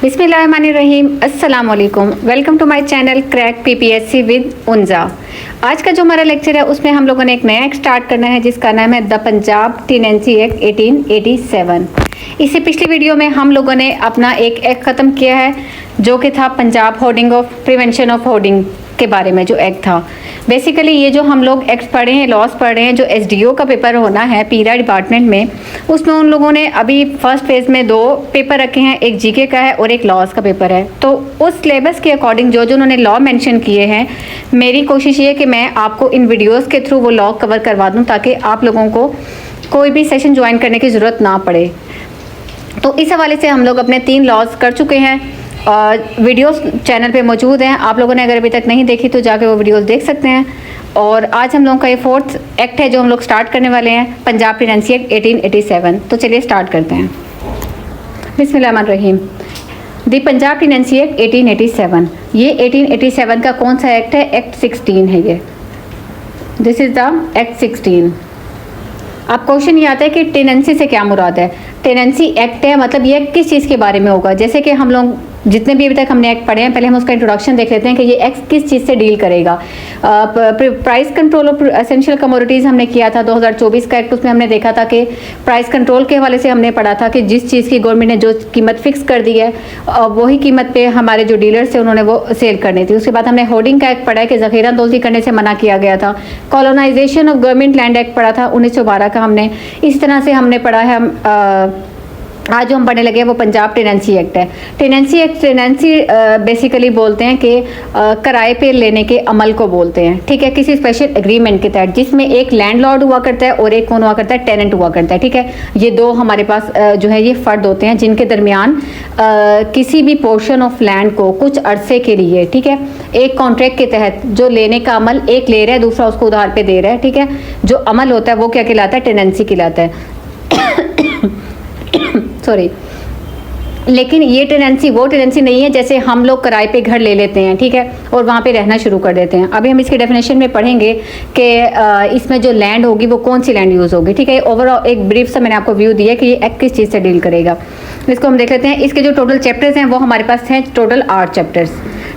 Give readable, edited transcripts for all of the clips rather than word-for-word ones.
बिस्मिल्लाहिर्रहमानिर्रहीम, अस्सलाम वालेकुम। Welcome to my channel crack PPSC with Unza. आज का जो हमारा लेक्चर है उसमें हम लोगों ने एक नया एक्ट स्टार्ट करना है जिसका नाम है द पंजाब टेनेंसी एक्ट 1887। इससे पिछली वीडियो में हम लोगों ने अपना एक एक्ट ख़त्म किया है जो कि था Punjab hoarding of prevention of hoarding के बारे में जो एक्ट था। बेसिकली ये जो हम लोग एक्ट पढ़े हैं, लॉज पढ़ रहे हैं, जो एसडीओ का पेपर होना है पीरा डिपार्टमेंट में, उसमें उन लोगों ने अभी फर्स्ट फेज में 2 पेपर रखे हैं, एक जीके का है और एक लॉज का पेपर है। तो उस सिलेबस के अकॉर्डिंग जो जो उन्होंने लॉ मेंशन किए हैं, मेरी कोशिश ये है कि मैं आपको इन वीडियोज़ के थ्रू वो लॉ कवर करवा दूँ ताकि आप लोगों को कोई भी सेशन ज्वाइन करने की ज़रूरत ना पड़े। तो इस हवाले से हम लोग अपने 3 लॉज कर चुके हैं और वीडियोस चैनल पे मौजूद हैं। आप लोगों ने अगर अभी तक नहीं देखी तो जाके वो वीडियोस देख सकते हैं। और आज हम लोगों का ये 4th एक्ट है जो हम लोग स्टार्ट करने वाले हैं, पंजाब टेनेंसी एक्ट 1887। तो चलिए स्टार्ट करते हैं। बिस्मिल्लाहिर्रहमानिर्रहीम। द पंजाब टेनेंसी एक्ट 1887, ये 1887 का कौन सा एक्ट है? एक्ट 16 है ये। This is the act 16। अब क्वेश्चन ये आता है कि टेनेंसी से क्या मुराद है। टेनेंसी एक्ट है मतलब ये किस चीज़ के बारे में होगा। जैसे कि हम लोग जितने भी अभी तक हमने एक्ट पढ़े हैं, पहले हम उसका इंट्रोडक्शन देख लेते हैं कि ये एक्ट किस चीज़ से डील करेगा। Price control of essential commodities हमने किया था 2024 का एक्ट। उसमें हमने देखा था कि प्राइस कंट्रोल के हवाले से हमने पढ़ा था कि जिस चीज़ की गवर्नमेंट ने जो कीमत फिक्स कर दी है वही कीमत पे हमारे जो डीलर्स थे उन्होंने वो सेल करनी थी। उसके बाद हमने होर्डिंग का एक्ट पढ़ा है कि ज़ख़ीरा अंदोज़ी करने से मना किया गया था। Colonisation of government land act पढ़ा था 1912 का हमने। इस तरह से हमने पढ़ा है। आज जो हम पढ़ने लगे हैं वो पंजाब टेनेंसी एक्ट है। टेनेंसी एक्ट, टेनेंसी बेसिकली बोलते हैं कि किराए पे लेने के अमल को बोलते हैं, ठीक है, किसी स्पेशल एग्रीमेंट के तहत जिसमें एक लैंडलॉर्ड हुआ करता है और एक कौन हुआ करता है? टेनेंट हुआ करता है, ठीक है। ये 2 हमारे पास जो है ये फ़र्द होते हैं जिनके दरमियान किसी भी पोर्शन ऑफ लैंड को कुछ अरसे के लिए, ठीक है, एक कॉन्ट्रैक्ट के तहत जो लेने का अमल एक ले रहा है, दूसरा उसको उधार पे दे रहा है, ठीक है। जो अमल होता है वो क्या कहलाता है? टेनेंसी कहलाता है। सॉरी, लेकिन ये टेनेंसी वो टेनेंसी नहीं है जैसे हम लोग किराए पे घर ले लेते हैं, ठीक है, और वहाँ पे रहना शुरू कर देते हैं। अभी हम इसके डेफिनेशन में पढ़ेंगे कि इसमें जो लैंड होगी वो कौन सी लैंड यूज़ होगी, ठीक है। ओवरऑल एक ब्रीफ सा मैंने आपको व्यू दिया कि ये एक्ट किस चीज़ से डील करेगा। इसको हम देख लेते हैं। इसके जो टोटल चैप्टर्स हैं वो हमारे पास हैं टोटल 8 चैप्टर्स,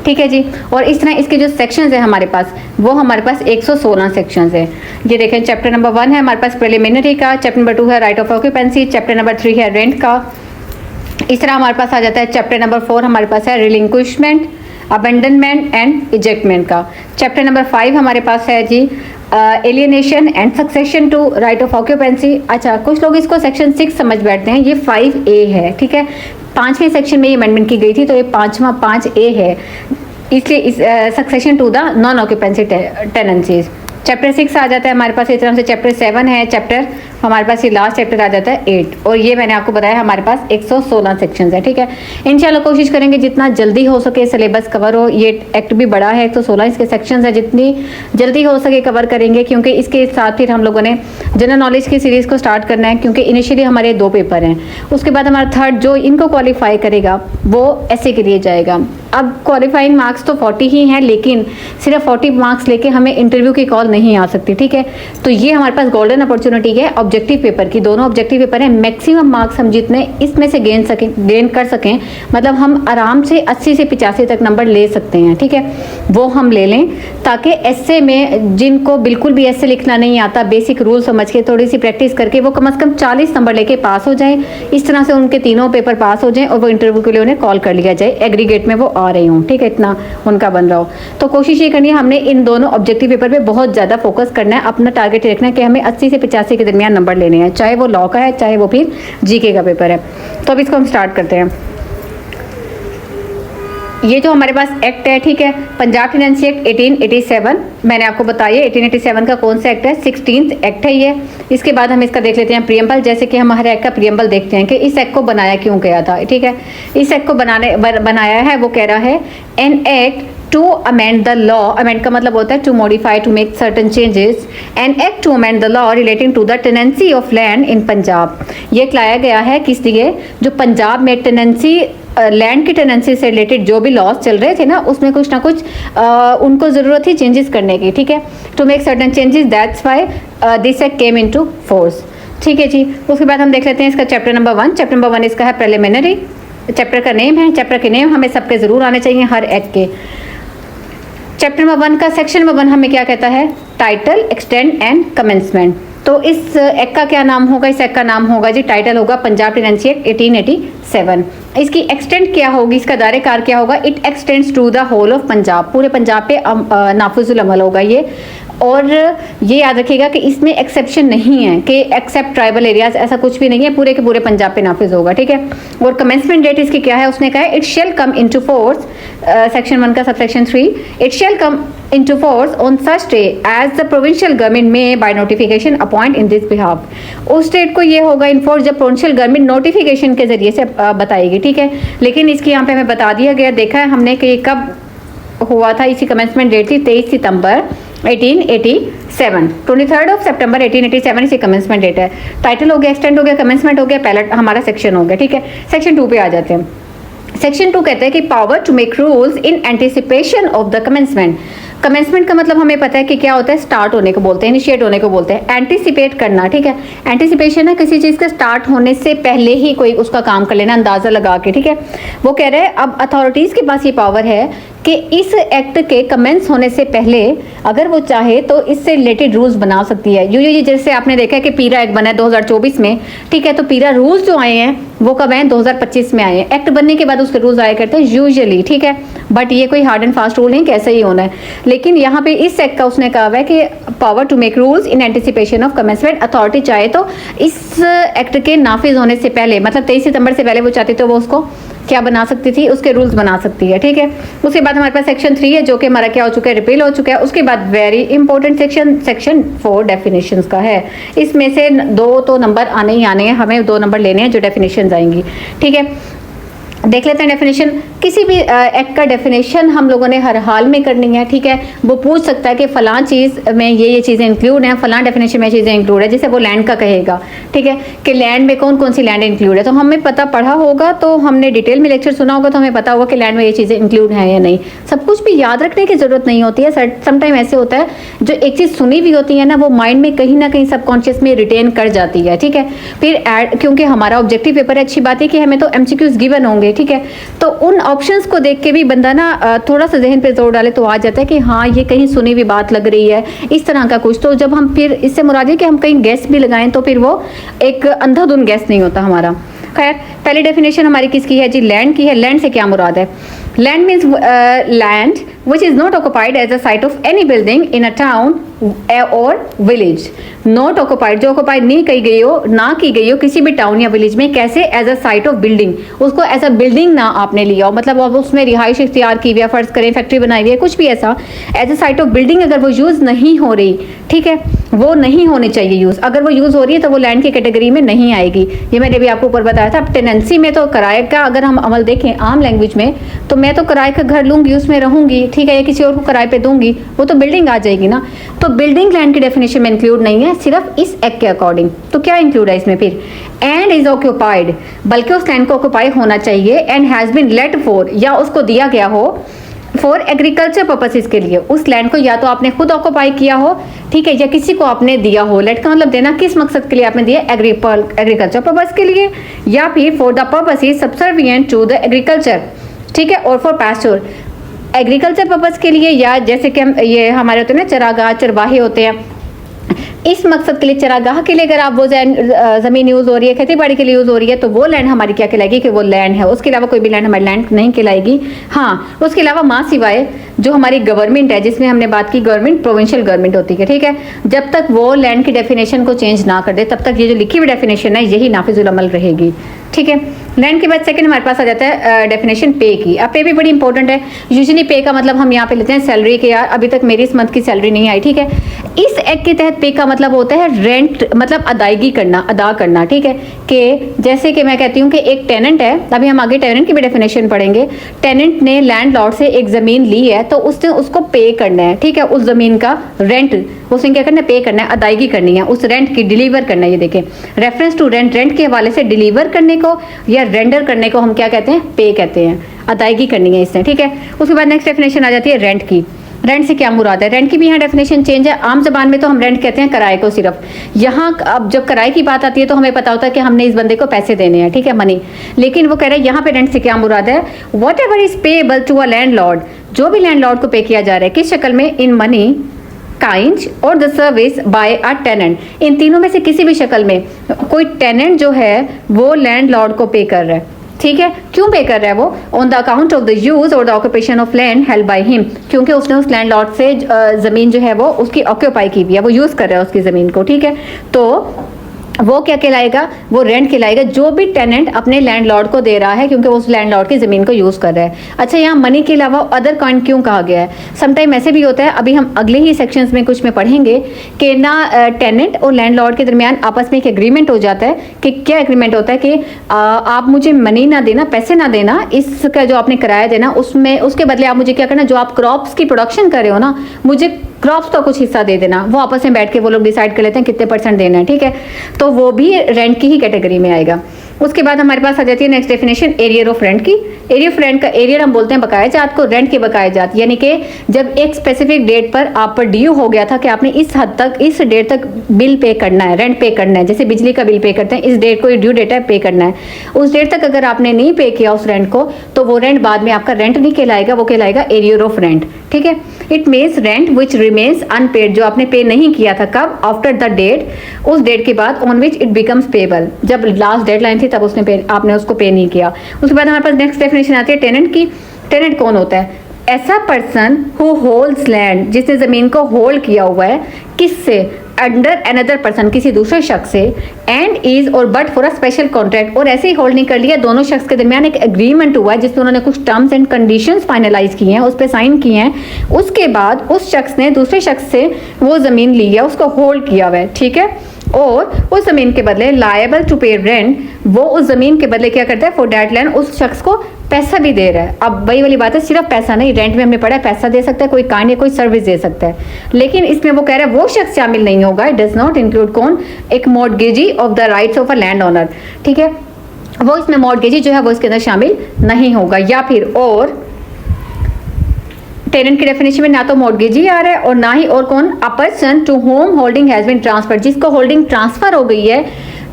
ठीक है जी। और इस तरह इसके जो सेक्शंस हैं हमारे पास वो हमारे पास 116 सेक्शंस हैं। ये देखें, चैप्टर नंबर 1 है हमारे पास प्रिलिमिनरी का, चैप्टर नंबर 2 है right of occupancy, chapter number 3 है रेंट का। इस तरह हमारे पास आ जाता है चैप्टर नंबर 4 हमारे पास है रिलिंक्विशमेंट, अबेंडनमेंट एंड इजेक्टमेंट का। चैप्टर नंबर 5 हमारे पास है जी alienation and succession to right of occupancy. अच्छा, कुछ लोग इसको सेक्शन 6 समझ बैठते हैं, ये 5A है, ठीक है। 5वें सेक्शन में ये अमेंडमेंट की गई थी तो ये 5A है, इसलिए इस succession to the non occupancy tenancies. Chapter 6 आ जाता है हमारे पास। इस तरह से चैप्टर 7 है, चैप्टर हमारे पास ये लास्ट चैप्टर आ जाता है 8। और ये मैंने आपको बताया हमारे पास 116 सेक्शंस है, ठीक है। इंशाल्लाह कोशिश करेंगे जितना जल्दी हो सके सिलेबस कवर हो। ये एक्ट भी बड़ा है, 116 इसके सेक्शंस है, जितनी जल्दी हो सके कवर करेंगे क्योंकि इसके साथ फिर हम लोगों ने जनरल नॉलेज की सीरीज़ को स्टार्ट करना है क्योंकि इनिशियली हमारे 2 पेपर हैं। उसके बाद हमारा 3rd जो इनको क्वालिफाई करेगा वो ऐसे के लिए जाएगा। अब क्वालिफाइंग मार्क्स तो 40 ही हैं लेकिन सिर्फ 40 मार्क्स लेके हमें इंटरव्यू की कॉल नहीं आ सकती, ठीक है। तो ये हमारे पास गोल्डन अपॉर्चुनिटी है ऑब्जेक्टिव पेपर की। दोनों ऑब्जेक्टिव पेपर है, मैक्सिमम मार्क्स हम जितने इसमें से गेन कर सकें, मतलब हम आराम से 80 से 85 तक नंबर ले सकते हैं, ठीक है, वो हम ले लें ताकि एस्से में जिनको बिल्कुल भी एस्से लिखना नहीं आता, बेसिक रूल समझ के थोड़ी सी प्रैक्टिस करके वो कम से कम 40 नंबर लेके पास हो जाएं। इस तरह से उनके तीनों पेपर पास हो जाएं और वो इंटरव्यू के लिए उन्हें कॉल कर लिया जाए, एग्रीगेट में वो आ रही हूँ, ठीक है, इतना उनका बन रहा हो। तो कोशिश ये करनी है हमने इन दोनों ऑब्जेक्टिव पेपर पे बहुत ज़्यादा फोकस करना है। अपना टारगेट रखना है कि हमें 80 से 85 के दरमियान नंबर लेने हैं, चाहे वो लॉ का है चाहे वो फिर जीके का पेपर है। तो अब इसको हम स्टार्ट करते हैं। ये जो हमारे पास एक्ट है, ठीक है, पंजाब टेनेंसी एक्ट 1887, मैंने आपको बताया 1887 का कौन सा एक्ट है? 16th एक्ट है ये। इसके बाद हम इसका देख लेते हैं प्रियम्बल। जैसे कि हम हर एक्ट का प्रियम्बल देखते हैं कि इस एक्ट को बनाया क्यों गया था, ठीक है। इस एक्ट को बनाया है, वो कह रहा है an act to amend the law, amend का मतलब होता है to modify, to make certain changes, an act to amend the law relating to the tenancy of land in Punjab. ये लाया गया है किस लिए? जो पंजाब में टेनेंसी लैंड की टेनेंसी से रिलेटेड जो भी लॉज चल रहे थे ना, उसमें कुछ ना कुछ उनको ज़रूरत थी चेंजेस करने की, ठीक है, to make certain changes, that's why this act came into force, ठीक है जी। उसके बाद हम देख लेते हैं इसका चैप्टर नंबर 1। चैप्टर नंबर 1 इसका है प्रिलिमिनरी। चैप्टर का नेम है। चैप्टर के नेम हमें सबके ज़रूर आने चाहिए हर एक के। चैप्टर नंबर 1 का सेक्शन नंबर 1 हमें क्या कहता है? Title, extend and commencement. तो इस एक्ट का क्या नाम होगा? इस एक्ट का नाम होगा जी, टाइटल होगा पंजाब टेनेंसी एक्ट 1887। इसकी एक्सटेंड क्या होगी? इसका दायरेकार क्या होगा? It extends to the whole of Punjab, पूरे पंजाब पे नाफिजुल अमल होगा ये। और ये याद रखिएगा कि इसमें एक्सेप्शन नहीं है कि एक्सेप्ट ट्राइबल एरियाज, ऐसा कुछ भी नहीं है, पूरे के पूरे पंजाब पे नाफिज होगा, ठीक है। और कमेंसमेंट डेट इसकी क्या है? उसने कहा है it shall come into force, section 1 का subsection 3, it shall come into force on such day as the provincial government may by notification appoint in this behalf. उस डेट को ये होगा इनफोर्स जब प्रोविंशियल गवर्नमेंट नोटिफिकेशन के जरिए से बताएगी, ठीक है। लेकिन इसकी यहाँ पे हमें बता दिया गया, देखा है हमने कि कब हुआ था। इसी कमेंसमेंट डेट थी 23 सितंबर 1887, 23 सितंबर 1887 इसी कमेंसमेंट डेट है। टाइटल हो गया, एक्सटेंड हो गया, कमेंसमेंट हो गया, पहला हमारा सेक्शन हो गया, ठीक है। सेक्शन 2 पे आ जाते हैं। सेक्शन 2 कहते हैं कि power to make rules in anticipation of the commencement. Commencement का मतलब हमें पता है कि क्या होता है? स्टार्ट होने को बोलते हैं, इनिशिएट होने को बोलते हैं, एंटिसिपेट करना, ठीक है। एंटिसिपेशन है किसी चीज़ का स्टार्ट होने से पहले ही कोई उसका काम कर लेना, अंदाजा लगा के, ठीक है। वो कह रहे हैं अब अथॉरिटीज़ के पास ये पावर है कि इस एक्ट के कमेंस होने से पहले अगर वो चाहे तो इससे रिलेटेड रूल्स बना सकती है। यूजुअली जैसे आपने देखा है कि पीरा एक्ट बना है 2024 में, ठीक है। तो पीरा रूल्स जो आए हैं वो कब आए? 2025 में आए हैं। एक्ट बनने के बाद उसके रूल्स आया करते हैं यूजुअली, ठीक है। बट ये कोई हार्ड एंड फास्ट रूल नहीं, कैसे ही होना है। लेकिन यहाँ पे इस एक्ट का उसने कहा है कि power to make rules in anticipation of commencement, authority चाहे तो इस एक्ट के नाफिज होने से पहले, मतलब 23 सितंबर से पहले वो चाहती तो वो उसको क्या बना सकती थी? उसके रूल्स बना सकती है, ठीक है। उसके बाद हमारे पास सेक्शन 3 है जो कि हमारा क्या हो चुका है? रिपील हो चुका है। उसके बाद वेरी इंपॉर्टेंट सेक्शन 4 डेफिनेशंस का है। इसमें से 2 तो नंबर आने ही आने हैं, हमें 2 नंबर लेने हैं जो डेफिनेशंस आएंगी, ठीक है। देख लेते हैं डेफिनेशन। किसी भी एक्ट का डेफिनेशन हम लोगों ने हर हाल में करनी है, ठीक है। वो पूछ सकता है कि फलां चीज़ में ये चीज़ें इंक्लूड हैं, फलां डेफिनेशन में चीज़ें इंक्लूड है। जैसे वो लैंड का कहेगा, ठीक है, कि लैंड में कौन कौन सी लैंड इंक्लूड है। तो हमें पता पढ़ा होगा, तो हमने डिटेल में लेक्चर सुना होगा, तो हमें पता होगा कि लैंड में ये चीज़ें इंक्लूड हैं या नहीं। सब कुछ भी याद रखने की ज़रूरत नहीं होती है। समटाइम ऐसे होता है जो एक चीज़ सुनी हुई होती है ना, वो माइंड में कहीं ना कहीं सबकॉन्शियस में रिटेन कर जाती है, ठीक है। फिर क्योंकि हमारा ऑब्जेक्टिव पेपर है, अच्छी बात है कि हमें तो MCQs गिवन होंगे, ठीक है। तो उन ऑप्शंस को देख के भी बंदा ना थोड़ा सा जहन पे जोर डाले तो आ जाता है कि हाँ ये कहीं सुनी हुई बात लग रही है, इस तरह का कुछ। तो जब हम फिर इससे मुराद है कि हम कहीं गैस भी लगाएं तो फिर वो एक अंधाधुंध गैस नहीं होता हमारा। खैर, पहली डेफिनेशन हमारी किसकी है जी? लैंड की है। लैंड से क्या मुराद है? Land means land which is not occupied as a site of any building in a town और विलेज। नॉट ऑक्युपाइड, जो ऑक्युपाइड नहीं की गई हो, ना की गई हो किसी भी टाउन या विलेज में, कैसे? As a site of building, उसको एज अ बिल्डिंग ना आपने लिया हो, मतलब अब उसमें रिहाइश इख्तियार की हुई है, फर्ज करें फैक्ट्री बनाई हुई है, कुछ भी ऐसा, as a site of building अगर वो यूज़ नहीं हो रही, ठीक है, वो नहीं होनी चाहिए यूज़। अगर वो यूज़ हो रही है तो वो लैंड की कैटेगरी में नहीं आएगी। ये मैंने भी आपको ऊपर बताया था। अब टेनेंसी में तो किराए का अगर हम अमल देखें आम लैंग्वेज में, तो मैं तो किराए का घर लूँगी, उसमें रहूँगी, ठीक है, या किसी और को किराए पे दूंगी, वो तो बिल्डिंग आ जाएगी ना। तो बिल्डिंग लैंड की डेफिनेशन में इंक्लूड नहीं है, सिर्फ इस एक्ट के अकॉर्डिंग। तो क्या इंक्लूड है इसमें फिर? एंड इज ऑक्यूपाइड, बल्कि उस लैंड को ऑक्यूपाई होना चाहिए। And has been let for, या उसको दिया गया हो फॉर एग्रीकल्चर पर्पसेस के लिए। उस लैंड को या तो आपने खुद ऑक्यूपाई किया हो, ठीक है, या किसी को आपने दिया हो। लेट का मतलब देना, किस मकसद के लिए आपने दिया? एग्रीकल्चर पर्पस के लिए, या फिर for the purpose is subservient to the agriculture, ठीक है, और फॉर पास्चर, एग्रीकल्चर पर्पस के लिए, या जैसे कि हम ये हमारे होते हैं ना चरागाह, चरवाहे होते हैं, इस मकसद के लिए, चरागाह के लिए अगर आप वो ज़मीन यूज़ हो रही है, खेती बाड़ी के लिए यूज़ हो रही है, तो वो लैंड हमारी क्या कहलाएगी? कि वो लैंड है। उसके अलावा कोई भी लैंड हमारी लैंड नहीं कहलाएगी। हाँ, उसके अलावा माँ सिवाय जो हमारी गवर्नमेंट है, जिसमें हमने बात की गवर्नमेंट, प्रोविंशियल गवर्नमेंट होती है, ठीक है, जब तक वो लैंड की डेफिनेशन को चेंज ना कर दे तब तक ये जो लिखी हुई डेफिनेशन है यही नाफिजुल अमल रहेगी, ठीक है। लैंड के बाद सेकंड हमारे पास आ जाता है डेफिनेशन पे की। अब पे भी बड़ी इंपॉर्टेंट है। यूजुअली पे का मतलब हम यहाँ पे लेते हैं सैलरी के। यार अभी तक मेरी इस मंथ की सैलरी नहीं आई, ठीक है। इस एक्ट के तहत पे का मतलब होता है रेंट, मतलब अदायगी करना, अदा करना, ठीक है। कि जैसे कि मैं कहती हूँ कि एक टेनेंट है, अभी हम आगे टेनेंट की भी डेफिनेशन पढ़ेंगे। टेनेंट ने लैंडलॉर्ड से एक ज़मीन ली है तो उसने उसको पे करना है, ठीक है, उस ज़मीन का रेंट उसने क्या करना है? पे करना है, अदायगी करनी है उस रेंट की, डिलीवर करना है। ये देखें, रेफरेंस टू रेंट, रेंट के हवाले से डिलीवर करने को या रेंडर करने को हम क्या कहते हैं? पे कहते हैं। अदायगी करनी है इसने, ठीक है। उसके बाद नेक्स्ट डेफिनेशन आ जाती है रेंट की। रेंट से क्या मुराद है? रेंट की भी यहाँ डेफिनेशन चेंज है। आम जबान में तो हम रेंट कहते हैं किराए को सिर्फ। यहाँ अब जब किराए की बात आती है तो हमें पता होता है कि हमने इस बंदे को पैसे देने हैं, ठीक है, मनी। लेकिन वो कह रहे हैं यहाँ पे रेंट से क्या मुराद है? Whatever is payable to a landlord, जो भी लैंडलॉर्ड को पे किया जा रहा है, किस शक्ल में? In money, kind or the service by a tenant. इन तीनों में से किसी भी शक्ल में कोई टेनेंट जो है वो लैंडलॉर्ड को पे कर रहा है, ठीक है। क्यों पे कर रहा है वो? On the account of the use or the occupation of land held by him, क्योंकि उसने उस लैंडलॉर्ड से जमीन जो है वो उसकी ऑक्यूपाई की हुई है, वो यूज कर रहा है उसकी जमीन को, ठीक है। तो वो क्या कहलाएगा? वो रेंट कहलाएगा, जो भी टेनेंट अपने लैंडलॉर्ड को दे रहा है, क्योंकि वो उस लैंडलॉर्ड की जमीन को यूज कर रहा है। अच्छा, यहाँ मनी के अलावा अदर काइंड क्यों कहा गया है? समटाइम ऐसे भी होता है, अभी हम अगले ही सेक्शंस में कुछ में पढ़ेंगे कि ना टेनेंट और लैंडलॉर्ड के दरमियान आपस में एक एग्रीमेंट हो जाता है कि क्या एग्रीमेंट होता है कि आप मुझे मनी ना देना, पैसे ना देना, इसका जो आपने किराया देना उसमें उसके बदले आप मुझे क्या करना, जो आप क्रॉप्स की प्रोडक्शन कर रहे हो ना, मुझे क्रॉप्स का कुछ हिस्सा दे देना। वो आपस में बैठ के वो लोग डिसाइड कर लेते हैं कितने % देना है, ठीक है। तो वो भी रेंट की ही कैटेगरी में आएगा। उसके बाद हमारे पास आ जाती है next definition arrear of rent की। एरियर ऑफ रेंट का एरियर हम बोलते हैं बकाया जात को, रेंट के बकाया जात यानी कि जब एक स्पेसिफिक डेट पर आप पर ड्यू हो गया था कि आपने इस हद तक, इस डेट तक बिल पे करना है, रेंट पे करना है, जैसे बिजली का बिल पे करते हैं, इस डेट को ड्यू डेट है पे करना है, उस डेट तक अगर आपने नहीं पे किया उस रेंट को, तो वो रेंट बाद में आपका रेंट नहीं कहलाएगा, वो कहलाएगा एरियर ऑफ रेंट, ठीक है। It means rent which remains unpaid, जो आपने पे नहीं किया था, कब? आफ्टर द डेट, उस डेट के बाद on which it becomes payable, जब लास्ट डेडलाइन थी तब उसने आपने उसको पे नहीं किया। उसके बाद हमारे पास नेक्स्ट डेफिनेशन आती है टेनेंट की। टेनेंट कौन होता है? ऐसा पर्सन हु होल्ड्स लैंड, जिसने जमीन को होल्ड किया हुआ है, किससे? अंडर अनदर पर्सन, किसी दूसरे शख्स से, एंड इज और but for a special contract, और ऐसे ही होल्ड नहीं कर लिया, दोनों शख्स के दरमियान एक एग्रीमेंट हुआ है जिसमें उन्होंने कुछ टर्म्स एंड कंडीशंस फाइनलाइज किए हैं, उस पर साइन किए हैं। उसके बाद उस शख्स ने दूसरे शख्स से वो जमीन ली है, उसको होल्ड किया हुआ है, ठीक है। और उस जमीन के बदले लायबल टू पे रेंट, वो उस जमीन के बदले क्या करता है? फॉर दैट लैंड, उस शख्स को पैसा भी दे रहा है। अब वही वाली बात है, सिर्फ पैसा नहीं, रेंट में हमने पढ़ा है पैसा दे सकता है, कोई काइंड या कोई सर्विस दे सकता है, लेकिन इसमें वो कह रहा है वो शख्स शामिल नहीं होगा। इट डज नॉट इंक्लूड कौन? एक mortgagee of the rights of a land owner, ठीक है। वो इसमें मॉर्गेजी जो है वो इसके अंदर शामिल नहीं होगा। या फिर और टेनेंट की डेफिनेशन में ना तो मॉर्गेजी आ रहा है और ना ही और कौन? A person to whom holding has been transfer, जिसको होल्डिंग ट्रांसफर हो गई है,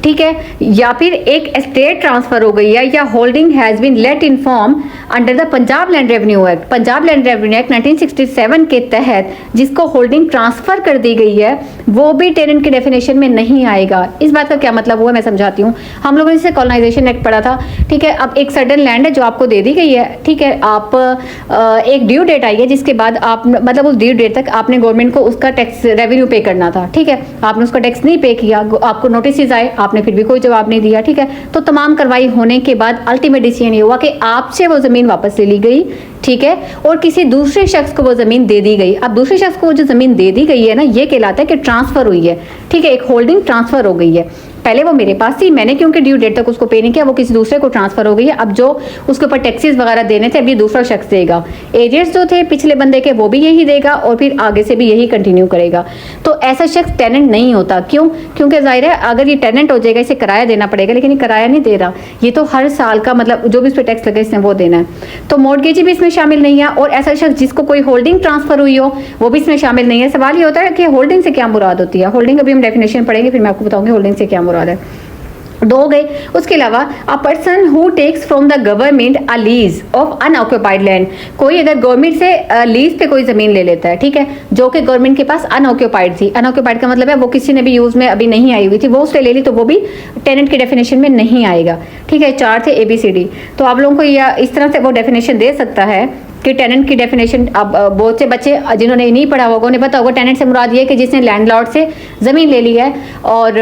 ठीक है, या फिर एक एस्टेट ट्रांसफर हो गई है, या holding has been let in form under the Punjab land revenue act. Punjab land revenue act 1967 के तहत जिसको होल्डिंग ट्रांसफर कर दी गई है वो भी टेनेंट की डेफिनेशन में नहीं आएगा। इस बात का क्या मतलब हुआ मैं समझाती हूँ। हम लोगों ने जैसे कॉलोनाइजेशन एक्ट पढ़ा था, ठीक है। अब एक सडन लैंड है जो आपको दे दी गई है, ठीक है, आप एक ड्यू डेट आई है जिसके बाद आप मतलब उस ड्यू डेट तक आपने गवर्नमेंट को उसका टैक्स रेवेन्यू पे करना था, ठीक है। आपने उसका टैक्स नहीं पे किया, आपको नोटिस आए, आपने फिर भी कोई जवाब नहीं दिया, ठीक है। तो तमाम कार्रवाई होने के बाद अल्टीमेट डिसीजन ये हुआ कि आपसे वो जमीन वापस ले ली गई, ठीक है, और किसी दूसरे शख्स को वो जमीन दे दी गई। अब दूसरे शख्स को वो जो जमीन दे दी गई है ना, ये कहलाता है कि ट्रांसफर हुई है, ठीक है, एक होल्डिंग ट्रांसफर हो गई है। पहले वो मेरे पास थी, मैंने क्योंकि ड्यू डेट तक उसको पे नहीं किया, वो किसी दूसरे को ट्रांसफर हो गई है। अब जो उसके ऊपर टैक्सेस वगैरह देने थे अभी दूसरा शख्स देगा, एरियर्स जो थे पिछले बंदे के वो भी यही देगा और फिर आगे से भी यही कंटिन्यू करेगा। तो ऐसा शख्स टेनेंट नहीं होता। क्यों? क्योंकि जाहिर है अगर ये टेनेंट हो जाएगा इसे किराया देना पड़ेगा, लेकिन ये किराया नहीं दे रहा, ये तो हर साल का मतलब जो भी इस पर टैक्स लगे इसने वो देना है। तो मॉर्गेजी भी इसमें शामिल नहीं है, और ऐसा शख्स जिसको कोई होल्डिंग ट्रांसफर हुई हो वो भी इसमें शामिल नहीं है। सवाल ये होता है कि होल्डिंग से क्या मुराद होती है। होल्डिंग अभी हम डेफिनेशन पढ़ेंगे, फिर मैं आपको बताऊंगी होल्डिंग से क्या मुराद है। दो हो गए। उसके अलावा a person who takes from the government a lease of unoccupied land, कोई अगर गवर्नमेंट से लीज पे कोई जमीन ले लेता है, ठीक है, जो कि गवर्नमेंट के पास अनऑक्यूपाइड थी। अनऑक्यूपाइड का मतलब है वो किसी ने भी यूज में अभी नहीं आई हुई थी, वो उसने ले ली, तो वो भी टेनेंट की डेफिनेशन में नहीं आएगा, ठीक है। 4 थे ABCD। तो आप लोगों को यह इस तरह से वो डेफिनेशन दे सकता है कि टेनेंट की डेफिनेशन, अब बहुत से बच्चे जिन्होंने नहीं पढ़ा होगा उन्हें पता होगा टेनेंट से मुराद ये कि जिसने लैंडलॉर्ड से ज़मीन ले ली है और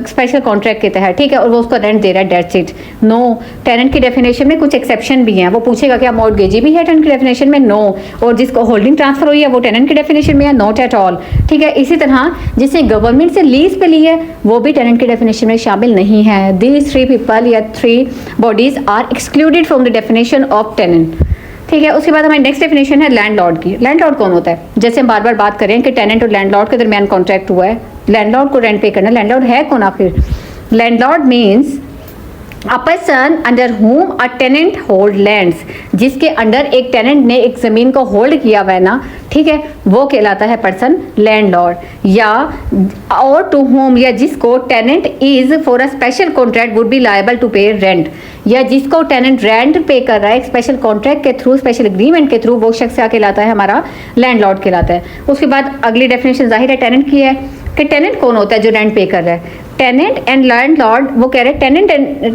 स्पेशल कॉन्ट्रैक्ट के तहत, ठीक है, और वो उसको रेंट दे रहा है, डेट्स इट। नो, टेनेंट की डेफिनेशन में कुछ एक्सेप्शन भी हैं। वो पूछेगा क्या मॉर्गेजी भी है टेनेंट की डेफिनेशन में? नो। और जिसको होल्डिंग ट्रांसफर हुई है वो टेनेंट की डेफिनेशन में है? नॉट एट ऑल, ठीक है। इसी तरह जिसने गवर्नमेंट से लीज पे ली है वो भी टेनेंट की डेफिनेशन में शामिल नहीं है। दीज 3 पीपल या 3 bodies are excluded from the definition of tenant, ठीक है। उसके बाद हमारी नेक्स्ट डेफिनेशन है लैंडलॉर्ड की। लैंडलॉर्ड कौन होता है? जैसे हम बार बार बात करें कि टेनेंट और लैंडलॉर्ड के दरमियान कॉन्ट्रैक्ट हुआ है, लैंडलॉर्ड को रेंट पे करना। लैंडलॉर्ड है कौन आखिर? Landlord means a person under whom a tenant hold lands, जिसके अंडर एक टेनेंट ने एक जमीन को होल्ड किया हुआ है ना, ठीक है, वो कहलाता है पर्सन लैंडलॉर्ड। या और टू होम, या जिसको tenant is for a special contract would be liable to pay rent, या जिसको टेनेंट रेंट पे कर रहा है एक स्पेशल कॉन्ट्रैक्ट के थ्रू, स्पेशल एग्रीमेंट के थ्रू, वो शख्स क्या कहलाता है, हमारा लैंडलॉर्ड कहलाता है। उसके बाद अगली डेफिनेशन जाहिर है टेनेंट की है कि टेनेंट कौन होता है जो रेंट पे कर रहा है। टेनेंट एंड लैंडलॉर्ड, वो कह रहे हैं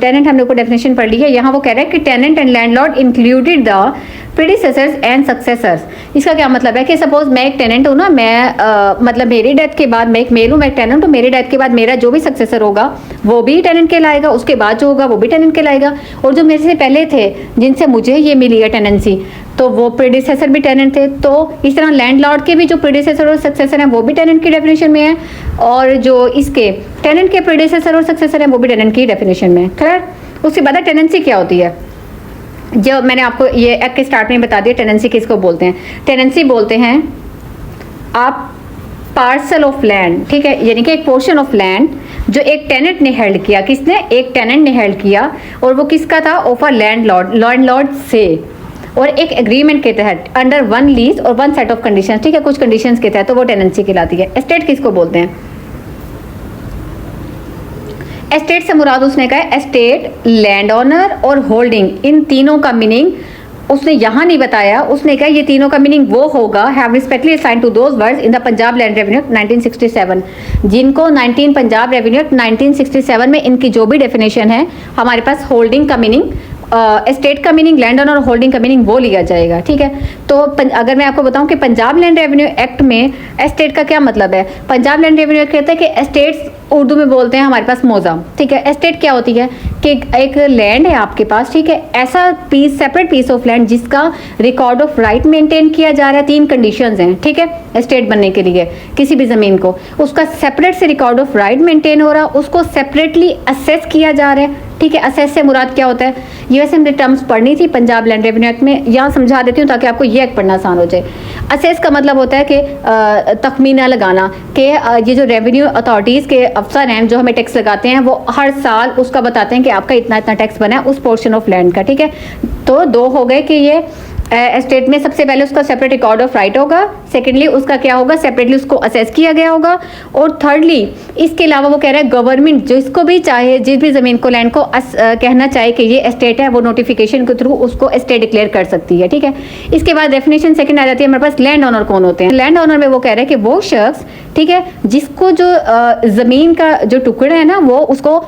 टेनेंट हम लोग को डेफिनेशन पढ़ ली है, यहाँ वो कह रहे हैं कि tenant and landlord included the predecessors and successors. इसका क्या मतलब है कि सपोज मैं एक टेनेंट हूँ ना, मैं मतलब मेरी डेथ के बाद, मैं एक मेल हूँ, मैं एक टेनेंट हूँ, मेरी डेथ के बाद मेरा जो भी सक्सेसर होगा वो भी टेनेंट कहलाएगा, उसके बाद जो होगा वो भी टेनेंट कहलाएगा, और जो मेरे से पहले थे जिनसे मुझे ये मिली है टेनेंसी, तो वो प्रीडिसेसर भी टेनेंट थे। तो इस तरह लैंडलॉर्ड के भी जो प्रीडिसेसर और सक्सेसर हैं वो भी टेनेंट की डेफिनेशन में है, और जो इसके टेनेंट के प्रीडिसेसर और सक्सेसर हैं वो भी टेनेंट की डेफिनेशन में है। खैर, उसके बाद टेनेंसी क्या होती है, जो मैंने आपको ये एक्ट के स्टार्ट में बता दिया। टेनेंसी किसको बोलते हैं? टेनेंसी बोलते हैं आप पार्सल ऑफ लैंड, ठीक है, यानी कि एक पोर्शन ऑफ लैंड जो एक टेनेंट ने हेल्ड किया। किसने? एक टेनेंट ने हेल्ड किया, और वो किसका था? ऑफ अ लैंडलॉर्ड से, और एक एग्रीमेंट के तहत अंडर वन लीज और वन सेट ऑफ कंडीशंस, ठीक है, कुछ कंडीशंस के तहत, तो वो टेनेंसी कहलाती है। एस्टेट किसको बोलते हैं? एस्टेट से मुराद उसने कहा है एस्टेट, लैंड ऑनर और होल्डिंग, इन तीनों का मीनिंग उसने यहाँ नहीं बताया। उसने कहा ये तीनों का मीनिंग वो होगा, have respectively assigned to those words in the Punjab land revenue act 1967, जिनको 19 पंजाब रेवेन्यू एक्ट 1967 में इनकी जो भी डेफिनेशन है, हमारे पास होल्डिंग का मीनिंग, एस्टेट का मीनिंग, लैंड ऑनर और होल्डिंग का मीनिंग वो लिया जाएगा, ठीक है। तो अगर मैं आपको बताऊं कि पंजाब लैंड रेवेन्यू एक्ट में एस्टेट का क्या मतलब है, पंजाब लैंड रेवेन्यू एक्ट कहता है कि एस्टेट्स, उर्दू में बोलते हैं हमारे पास मौजा, ठीक है। एस्टेट क्या होती है कि एक लैंड है आपके पास, ठीक है, ऐसा piece, separate piece of land जिसका रिकॉर्ड ऑफ राइट मेंटेन किया जा रहा है। 3 कंडीशंस हैं, ठीक है, एस्टेट बनने के लिए किसी भी जमीन को, उसका सेपरेट से रिकॉर्ड ऑफ राइट मेंटेन हो रहा, उसको सेपरेटली असेस किया जा रहा है, ठीक है। असेस से मुराद क्या होता है, ये वैसे हमने टर्म्स पढ़नी थी पंजाब लैंड रेवेन्यू एक्ट में, यहाँ समझा देती हूँ ताकि आपको ये एक्ट पढ़ना आसान हो जाए। असेस का मतलब होता है कि तखमीना लगाना, कि ये जो रेवेन्यू अथॉरिटीज़ के अफसर हैं जो हमें टैक्स लगाते हैं, वो हर साल उसका बताते हैं कि आपका इतना इतना टैक्स बना है उस पोर्शन ऑफ लैंड का, ठीक है। तो 2 हो गए कि ये एस्टेट में सबसे पहले उसका सेपरेट रिकॉर्ड ऑफ राइट होगा, सेकेंडली उसका क्या होगा, सेपरेटली उसको असेस किया गया होगा, और थर्डली इसके अलावा वो कह रहा है गवर्नमेंट जो इसको भी चाहे, जिस भी ज़मीन को, लैंड को कहना चाहे कि ये एस्टेट है, वो नोटिफिकेशन के थ्रू उसको एस्टेट डिक्लेयर कर सकती है, ठीक है। इसके बाद डेफिनेशन सेकंड आ जाती है हमारे पास, लैंड ऑनर कौन होते हैं। लैंड ऑनर में वो कह रहे हैं कि वो शख्स, ठीक है, जिसको जो ज़मीन का जो टुकड़ा है ना, वो उसको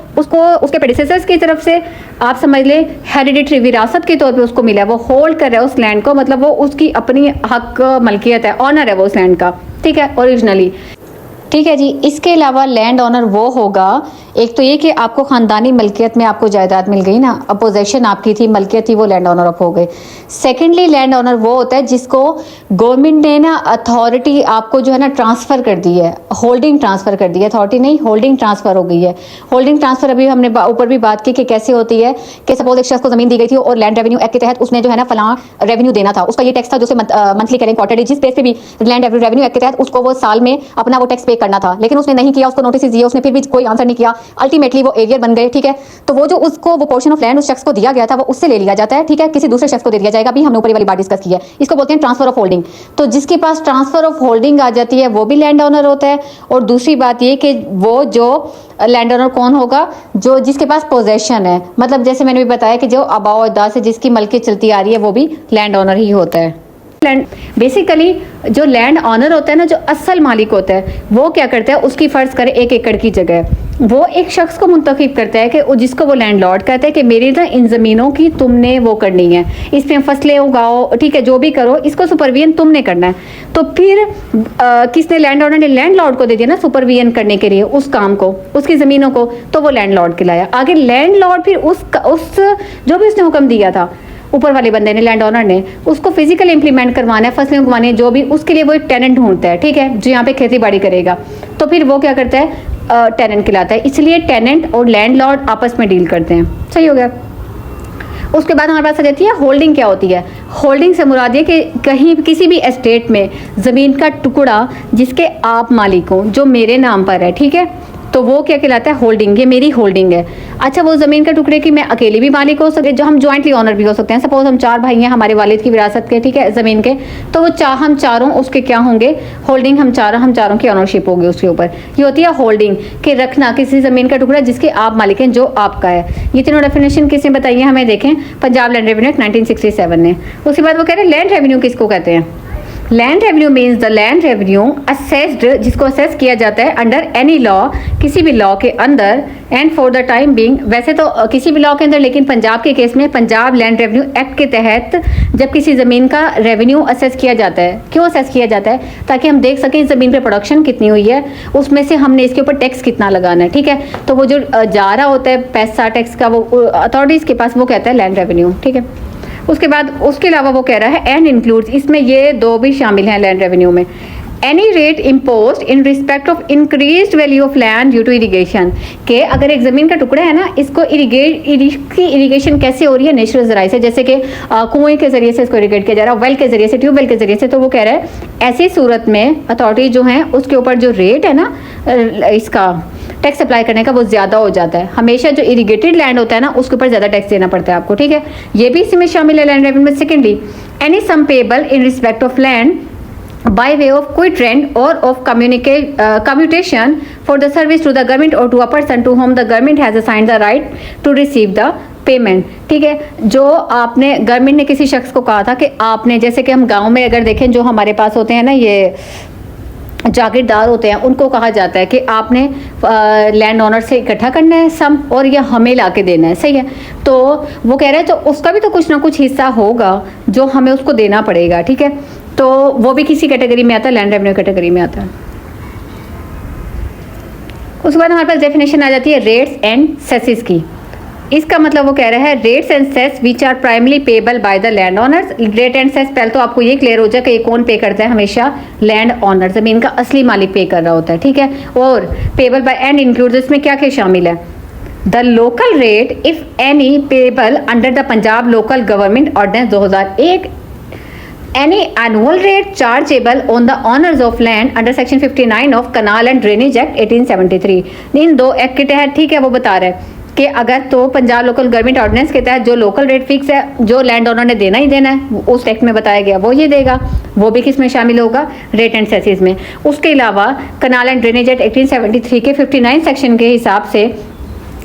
उसके प्रेडिसेसर्स की तरफ से आप समझ ले हेरिडिटरी विरासत के तौर पे उसको मिला है, वो होल्ड कर रहा है उस लैंड को, मतलब वो उसकी अपनी हक मलकियत है, ऑनर है वो उस लैंड का, ठीक है, ओरिजिनली, ठीक है जी। इसके अलावा लैंड ऑनर वो होगा, एक तो ये कि आपको ख़ानदानी मलकियत में आपको जायदाद मिल गई ना, पोजेशन आपकी थी, मलकियत थी, वो लैंड ऑनर हो गए। सेकेंडली लैंड ऑनर वो होता है जिसको गवर्नमेंट ने ना अथॉरिटी आपको जो है ना ट्रांसफ़र कर दी है, होल्डिंग ट्रांसफ़र कर दी है, अथॉरिटी नहीं, होल्डिंग ट्रांसफ़र हो गई है। होल्डिंग ट्रांसफ़र अभी हमने ऊपर भी बात की कि कैसे होती है, कि सपोज एक शख्स को ज़मीन दी गई थी और लैंड रेवेन्यू एक्ट के तहत उसने जो है ना फलां रेवेन्यू देना था, उसका ये टैक्स था जो मंथली करें, क्वार्टरली, जिस बेस पे भी लैंड रेवेन्यू एक्ट के तहत उसको वो साल में अपना वो टैक्स पे करना था, लेकिन उसने नहीं किया, उसको नोटिस दिए, उसने फिर भी कोई आंसर नहीं किया, अल्टीमेटली वो एरियर बन गए, ठीक है। तो वो जो उसको वो पोर्शन ऑफ लैंड उस शख्स को दिया गया था वो उससे ले लिया जाता है, ठीक है, किसी दूसरे शख्स को दे दिया जाएगा। अभी हमने ऊपर वाली बात डिस्कस की है, इसको बोलते हैं ट्रांसफर ऑफ होल्डिंग। तो जिसके पास ट्रांसफर ऑफ होल्डिंग आ जाती है वो भी लैंड ओनर होता है। और दूसरी बात ये कि वो जो लैंड ओनर कौन होगा, जो जिसके पास पोजेशन है, मतलब जैसे मैंने भी बताया कि जो आबाओ अजदाद से जिसकी मलकियत चलती आ रही है वो भी लैंड ओनर ही होता है। लैंड बेसिकली जो लैंड ऑनर होता है ना, जो असल मालिक होता है, वो क्या करता है, उसकी फ़र्ज़ करे 1 एकड़ की जगह वो एक शख्स को मुंतखब करता है कि जिसको वो लैंड लॉर्ड कहता है कि मेरी ना इन ज़मीनों की तुमने वो करनी है, इसमें फसलें उगाओ, ठीक है, जो भी करो, इसको सुपरविजन तुमने करना है। तो फिर किसने, लैंड ऑनर ने लैंड लॉर्ड को दे दिया ना सुपरविजन करने के लिए उस काम को, उसकी ज़मीनों को, तो वो लैंड लॉर्ड कहलाया। आगे लैंड लॉर्ड फिर उस जो भी उसने हुक्म दिया था ऊपर वाले बंदे ने, लैंड ऑनर ने, उसको फिजिकल इंप्लीमेंट करवाना है, फसलें उगवानी है, जो भी, उसके लिए वो एक टेनेंट ढूंढता है, ठीक है, जो यहाँ पे खेती बाड़ी करेगा। तो फिर वो क्या करता है, टेनेंट कहलाता है। इसलिए टेनेंट और लैंडलॉर्ड आपस में डील करते हैं। सही हो गया। उसके बाद हमारे पास आ जाती है होल्डिंग। क्या होती है होल्डिंग? से मुराद ये कि कहीं किसी भी एस्टेट में ज़मीन का टुकड़ा जिसके आप मालिक हो, जो मेरे नाम पर है, ठीक है, तो वो क्या कहलाता है, होल्डिंग। ये मेरी होल्डिंग है। अच्छा, वो ज़मीन के टुकड़े की मैं अकेली भी मालिक हो सकते, जो हम ज्वाइंटली ऑनर भी हो सकते हैं। सपोज हम 4 भाई हैं, हमारे वालिद की विरासत के, ठीक है, ज़मीन के, तो वो हम चारों उसके क्या होंगे, होल्डिंग। हम चारों की ऑनरशिप होगी उसके ऊपर। ये होती है होल्डिंग, कि रखना किसी ज़मीन का टुकड़ा जिसके आप मालिक हैं, जो आपका है। ये तीनों डेफिनेशन किसने बताई है हमें, देखें, पंजाब लैंड रेवेन्यू एक्ट 1967 ने। उसके बाद वो कह रहे हैं लैंड रेवेन्यू किसको कहते हैं। Land revenue means the land revenue assessed, जिसको असेस किया जाता है अंडर एनी लॉ, किसी भी लॉ के अंदर, and for the time being, वैसे तो किसी भी लॉ के अंदर, लेकिन पंजाब के केस में पंजाब लैंड रेवेन्यू एक्ट के तहत जब किसी ज़मीन का रेवेन्यू असेस किया जाता है, क्यों असेस किया जाता है, ताकि हम देख सकें इस ज़मीन पर प्रोडक्शन कितनी हुई है, उसमें से हमने इसके ऊपर टैक्स कितना लगाना है, ठीक है। तो वो जो जा रहा होता है पैसा टैक्स का, वो अथॉरिटीज़ के पास, वो कहता है लैंड रेवेन्यू, ठीक है। उसके बाद उसके अलावा वो कह रहा है एंड इंक्लूड्स, इसमें ये 2 भी शामिल हैं लैंड रेवेन्यू में। Any rate imposed in respect of increased value of land due to irrigation, के अगर एक ज़मीन का टुकड़ा है ना, इसको इरिगेशन कैसे हो रही है, नेचुरल ज़राए से, जैसे कि कुएं के जरिए से इसको इरिगेट किया जा रहा है, वेल के जरिए से, ट्यूबवेल के जरिए से, तो वो कह रहा है ऐसी सूरत में अथॉरिटी जो है उसके ऊपर जो रेट है ना इसका टैक्स अप्लाई करने का, वो ज़्यादा हो जाता है। हमेशा जो इरिगेटेड लैंड होता है ना, उसके ऊपर ज़्यादा टैक्स देना पड़ता है आपको, ठीक है। ये भी इसमें शामिल है लैंड रेवेन्यू में। Secondly, any sum payable in respect of land by way of quit rent or of commutation for the service to the government or to a person to whom the government has assigned the right to receive the payment, ठीक है। जो आपने government ने किसी शख्स को कहा था कि आपने, जैसे कि हम गांव में अगर देखें, जो हमारे पास होते हैं ना ये जागीरदार होते हैं, उनको कहा जाता है कि आपने लैंड ओनर से इकट्ठा करना है सम, और यह हमें ला के देना है, सही है। तो वो कह रहे हैं तो उसका भी तो कुछ ना कुछ हिस्सा होगा जो हमें उसको देना पड़ेगा, ठीक है। तो वो भी किसी कैटेगरी में आता है, लैंड रेवेन्यू कैटेगरी में आता है। उसके बाद हमारे पास डेफिनेशन आ जाती है रेट्स एंड सेसेस की। इसका मतलब वो कह रहा है rates and cess which are primarily payable by the land owners. Rate and cess, पहले तो आपको ये क्लियर हो जाए कि ये कौन पे करता है, हमेशा लैंड ओनर, जमीन का असली मालिक पे कर रहा होता है, ठीक है। और पेबल बाय एंड इंक्लूड्स, इसमें क्या क्या शामिल है, the local rate if any payable under the Punjab local government ordinance 2001, any annual rate chargeable on the owners of land under section 59 of canal and drainage act 1873। In 2 act के तहत, ठीक है, वो बता रहे हैं कि अगर तो पंजाब लोकल गवर्नमेंट ऑर्डिनेंस के तहत जो लोकल रेट फिक्स है, जो लैंड ओनर ने देना ही देना है, उस एक्ट में बताया गया वो ये देगा, वो भी किस में शामिल होगा, रेट एंड सेसेस में। उसके अलावा कनाल एंड ड्रेनेज एक्ट 1873 के 59 सेक्शन के हिसाब से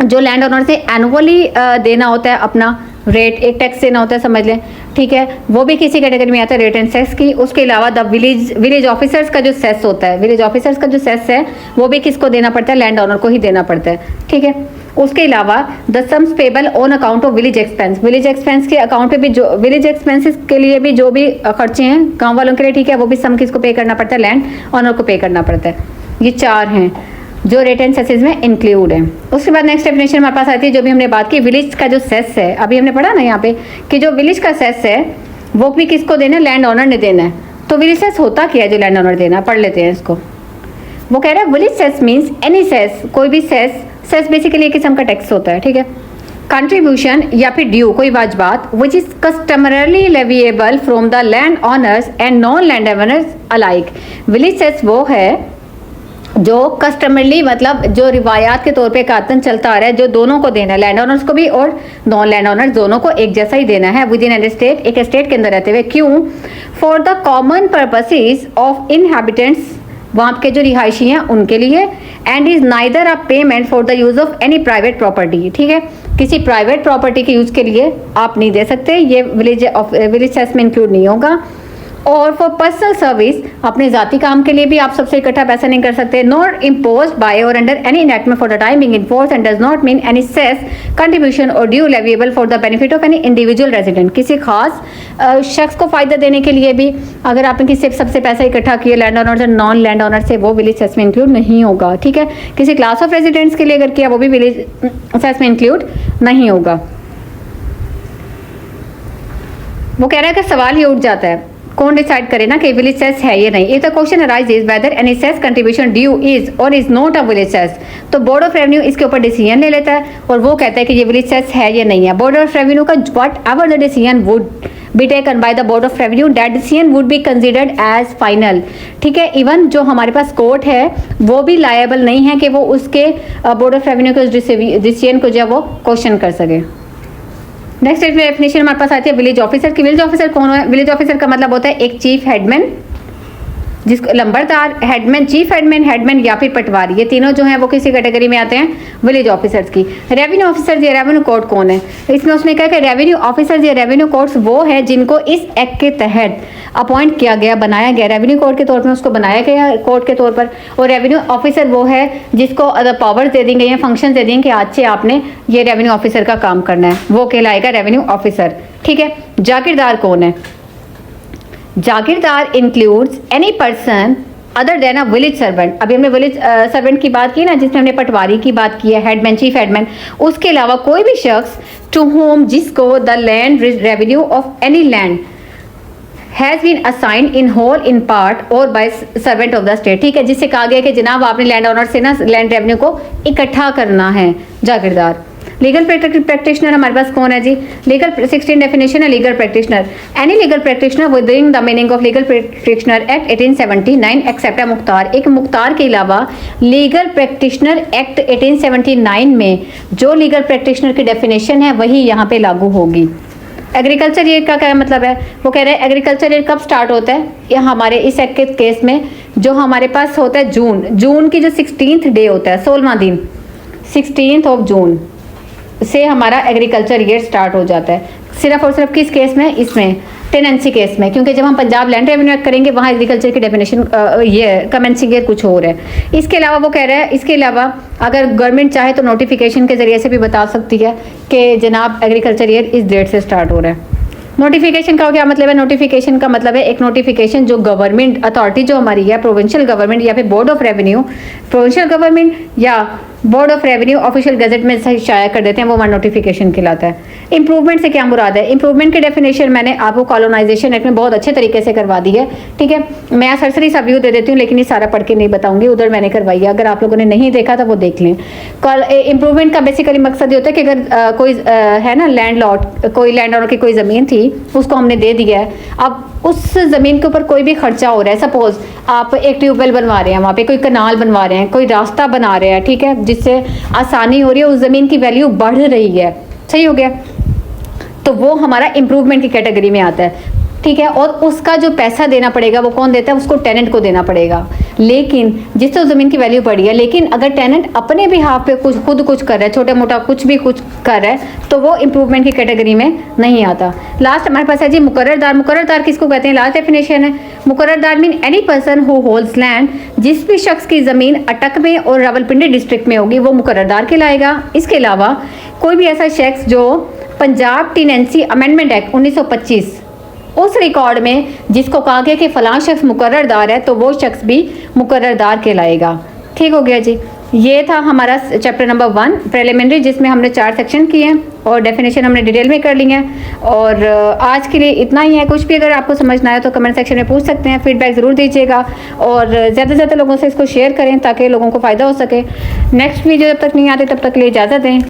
जो लैंड ओनर से एनुअली देना होता है अपना रेट, एक टैक्स देना होता है, समझ लें, ठीक है, वो भी किसी कैटेगरी में आता है, रेट एंड सेस की। उसके अलावा द विलेज ऑफिसर्स का जो सेस होता है, विलेज ऑफिसर्स का जो सेस है, वो भी किसको देना पड़ता है, लैंड ओनर को ही देना पड़ता है, ठीक है। उसके अलावा the sums payable on account of village expense, village expense के अकाउंट पे भी, जो विलेज एक्सपेंसेस के लिए भी जो भी खर्चे हैं गाँव वालों के लिए, ठीक है, वो भी सम किसको पे करना पड़ता है, लैंड ओनर को पे करना पड़ता है। ये 4 हैं जो रेट एंड सेसेस में इंक्लूड है। उसके बाद नेक्स्ट डेफिनेशन हमारे पास आती है, जो भी हमने बात की, विलेज का जो सेस है, अभी हमने पढ़ा ना यहाँ पे कि जो विलेज का सेस है वो भी किसको देना है, लैंड ओनर ने देना है। तो विलेज सेस होता क्या है जो लैंड ओनर देना, पढ़ लेते हैं इसको। वो कह रहा है village cess means any cess, कोई भी सेस, सेस बेसिकली एक किस्म का टैक्स होता है, ठीक है, कंट्रीब्यूशन या फिर ड्यू, कोई वाजबात, which is customarily leviable from the land owners and non land owners alike. Village cess वो है जो कस्टमरली, मतलब जो रिवायात के तौर पे कातन चलता आ रहा है, जो दोनों को देना है, लैंड ओनर्स को भी और नॉन लैंड ओनर्स दोनों को एक जैसा ही देना है विद इन एन स्टेट, एक स्टेट के अंदर रहते हुए। क्यों, for the common purposes of inhabitants, वहाँ के जो रिहायशी हैं उनके लिए, and is neither a payment for the use of any private property, ठीक है, किसी प्राइवेट प्रॉपर्टी के यूज के लिए आप नहीं दे सकते, ये विलेज सेस में इंक्लूड नहीं होगा। और फॉर पर्सनल सर्विस, अपने जाती काम के लिए भी आप सबसे इकट्ठा पैसा नहीं कर सकते। Not imposed by or under any enactment for the time being in force and does not mean any cess contribution or due leviable for the benefit of any individual resident. किसी खास शख्स को फायदा देने के लिए भी अगर आपने किसी सबसे पैसा इकट्ठा किया लैंड ओनर से, नॉन लैंड ओनर से, वो विलेज सेस में इंक्लूड नहीं होगा, ठीक है। किसी क्लास ऑफ रेजिडेंट्स के लिए अगर किया, वो भी विलेज सेस में इंक्लूड नहीं होगा। वो कह रहा है कि सवाल ये उठ जाता है कौन डिसाइड करे ना कि विलेज सेस है या नहीं। If the question arises whether any cess contribution due is or is not a village cess, तो बोर्ड ऑफ रेवेन्यू इसके ऊपर डिसीजन ले लेता है और वो कहता है कि ये विलेज सेस है या नहीं है। बोर्ड ऑफ रेवेन्यू का whatever the decision would be taken by the board of revenue that decision would be considered as final. ठीक है, इवन जो हमारे पास कोर्ट है वो भी लायबल नहीं है कि वो उसके बोर्ड ऑफ रेवेन्यू के डिसीजन को जो वो क्वेश्चन कर सके। नेक्स्ट डेफिनेशन हमारे पास आती है विलेज ऑफिसर की। विलेज ऑफिसर कौन है? विलेज ऑफिसर का मतलब होता है एक चीफ हेडमैन, जिसको लंबरदार, हेडमैन, चीफ हेडमैन, हेडमैन या फिर पटवारी, ये तीनों जो हैं वो किसी कैटेगरी में आते हैं विलेज ऑफिसर्स की। रेवेन्यू ऑफिसर या रेवेन्यू कोर्ट कौन है? इसमें उसने कहा कि रेवेन्यू ऑफिसर्स या रेवेन्यू कोर्ट्स वो है जिनको इस एक्ट के तहत अपॉइंट किया गया, बनाया गया, रेवेन्यू कोर्ट के तौर पर उसको बनाया गया कोर्ट के तौर पर। और रेवेन्यू ऑफिसर वो है जिसको अदर पावर्स दे दी गई हैं, फंक्शन दे दिए कि आज से आपने ये रेवेन्यू ऑफिसर का काम करना है, वो कहलाएगा रेवेन्यू ऑफिसर। ठीक है, जागीरदार कौन है? जागीरदार includes any person other than a village servant. अभी हमने विलेज सर्वेंट की बात की ना, जिसमें हमने पटवारी की बात की है, हेडमैन, चीफ हेडमैन, उसके अलावा कोई भी शख्स टू होम जिसको the land revenue of any land has been assigned in whole in part or by servant of the state. ठीक है, जिससे कहा गया कि जनाब आपने लैंड ओनर से ना लैंड रेवेन्यू को इकट्ठा करना है, जागीरदार। लीगल प्रैक्टिशनर हमारे पास कौन है जी? लीगल 16 डेफिनेशन है legal practitioner. Any legal practitioner within the meaning of legal practitioner act 1879 except a मुख्तार। एक मुख्तार के अलावा लीगल प्रैक्टिशनर एक्ट 1879 में जो लीगल प्रैक्टिशनर की डेफिनेशन है वही यहाँ पे लागू होगी। एग्रीकल्चर ईयर का क्या मतलब है? वो कह रहे हैं एग्रीकल्चर ईयर कब स्टार्ट होता है? या हमारे इस एक्ट के केस में जो हमारे पास होता है जून की जो 16th डे होता है, 16वां दिन, 16th ऑफ जून से हमारा एग्रीकल्चर ईयर स्टार्ट हो जाता है। सिर्फ और सिर्फ किस केस में? इसमें टेनेंसी केस में, क्योंकि जब हम पंजाब लैंड रेवेन्यू एक्ट करेंगे वहाँ एग्रीकल्चर की डेफिनेशन ये कमेंसिंग ईयर कुछ और है। इसके अलावा वो कह रहे हैं इसके अलावा अगर गवर्नमेंट चाहे तो नोटिफिकेशन के जरिए से भी बता सकती है कि जनाब एग्रीकल्चर ईयर इस डेट से स्टार्ट हो रहा है। नोटिफिकेशन का क्या मतलब है? नोटिफिकेशन का मतलब है एक नोटिफिकेशन जो गवर्नमेंट अथॉरिटी जो हमारी है, प्रोविंशियल गवर्नमेंट या फिर board of revenue, provincial government या board of revenue official gazette में शाया कर देते हैं, वो हमारा नोटिफिकेशन कहलाता है। इंप्रूवमेंट से क्या मुराद है? इंप्रूवमेंट की डेफिनेशन मैंने आपको कॉलोनाइजेशन एक्ट में बहुत अच्छे तरीके से करवा दी है। ठीक है, मैं सरसरी सा व्यू दे देती हूँ लेकिन ये सारा पढ़ के नहीं बताऊंगी, उधर मैंने करवाई है। अगर आप लोगों ने नहीं देखा तो वो देख लें। इंप्रूवमेंट का बेसिकली मकसद ये होता है कि अगर कोई है ना लैंड लॉट, कोई लैंड ओनर की कोई ज़मीन थी उसको हमने दे दिया है, अब उस ज़मीन के ऊपर कोई भी खर्चा हो रहा है, सपोज आप एक ट्यूबवेल बनवा रहे हैं, वहाँ पे कोई कनाल बनवा रहे हैं, कोई रास्ता बना रहे हैं, ठीक है, जिससे आसानी हो रही है, उस ज़मीन की वैल्यू बढ़ रही है, सही हो गया, तो वो हमारा इम्प्रूवमेंट की कैटेगरी में आता है। ठीक है, और उसका जो पैसा देना पड़ेगा वो कौन देता है? उसको टेनेंट को देना पड़ेगा। लेकिन जिससे ज़मीन की वैल्यू बढ़ी है, लेकिन अगर टेनेंट अपने भी हाथ पे खुद कुछ कर रहा है, छोटा मोटा कुछ भी कुछ कर रहा है, तो वो इम्प्रूवमेंट की कैटेगरी में नहीं आता। लास्ट हमारे पास है जी मुकर्ररदार। मुकर्ररदार किसको कहते हैं? लास्ट डेफिनेशन है, मुकर्ररदार mean any person who holds land, जिस भी शख्स की ज़मीन अटक में और रावलपिंडी डिस्ट्रिक्ट में होगी वो मुकर्ररदार कहलाएगा। इसके अलावा कोई भी ऐसा शख्स जो पंजाब टेनेंसी अमेंडमेंट एक्ट 1925 उस रिकॉर्ड में जिसको कहा गया कि फलां शख्स मुकर्ररदार है, तो वो शख्स भी मुकर्ररदार कहलाएगा। ठीक हो गया जी, ये था हमारा चैप्टर नंबर 1 प्रिलिमिनरी, जिसमें हमने 4 सेक्शन किए हैं और डेफिनेशन हमने डिटेल में कर ली है। और आज के लिए इतना ही है। कुछ भी अगर आपको समझ ना आए तो कमेंट सेक्शन में पूछ सकते हैं, फीडबैक ज़रूर दीजिएगा और ज़्यादा से ज़्यादा लोगों से इसको शेयर करें ताकि लोगों को फ़ायदा हो सके। नेक्स्ट वीडियो जब तक नहीं आते तब तक के लिए इजाज़त दें।